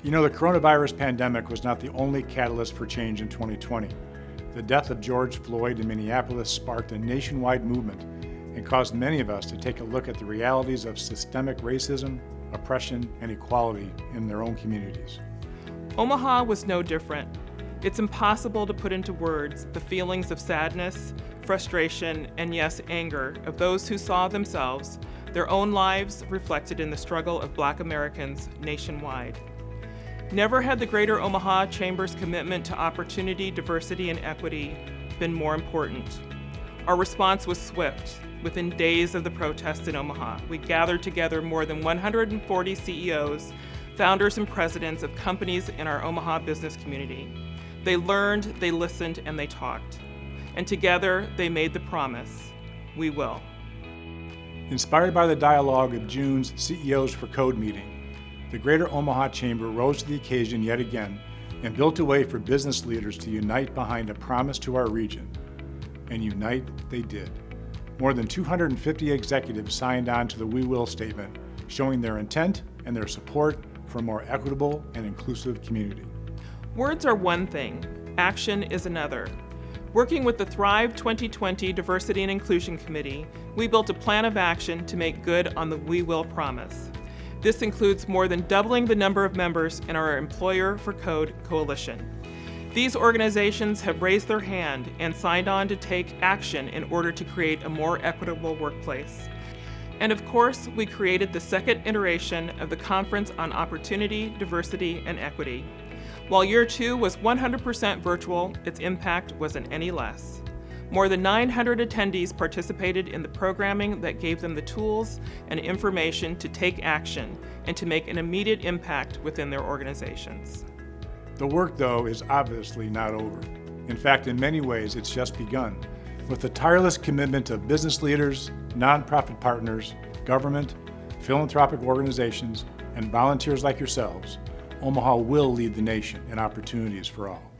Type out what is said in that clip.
You know, the coronavirus pandemic was not the only catalyst for change in 2020. The death of George Floyd in Minneapolis sparked a nationwide movement and caused many of us to take a look at the realities of systemic racism, oppression, and equality in their own communities. Omaha was no different. It's impossible to put into words the feelings of sadness, frustration, and yes, anger of those who saw themselves, their own lives reflected in the struggle of Black Americans nationwide. Never had the Greater Omaha Chamber's commitment to opportunity, diversity, and equity been more important. Our response was swift. Within days of the protests in Omaha, we gathered together more than 140 CEOs, founders, and presidents of companies in our Omaha business community. They learned, they listened, and they talked. And together, they made the promise, we will. Inspired by the dialogue of June's CEOs for Code meeting, the Greater Omaha Chamber rose to the occasion yet again and built a way for business leaders to unite behind a promise to our region. And unite they did. More than 250 executives signed on to the We Will statement, showing their intent and their support for a more equitable and inclusive community. Words are one thing, action is another. Working with the Thrive 2020 Diversity and Inclusion Committee, we built a plan of action to make good on the We Will promise. This includes more than doubling the number of members in our Employer for Code coalition. These organizations have raised their hand and signed on to take action in order to create a more equitable workplace. And of course, we created the second iteration of the Conference on Opportunity, Diversity, and Equity. While year 2 was 100% virtual, its impact wasn't any less. More than 900 attendees participated in the programming that gave them the tools and information to take action and to make an immediate impact within their organizations. The work, though, is obviously not over. In fact, in many ways, it's just begun. With the tireless commitment of business leaders, nonprofit partners, government, philanthropic organizations, and volunteers like yourselves, Omaha will lead the nation in opportunities for all.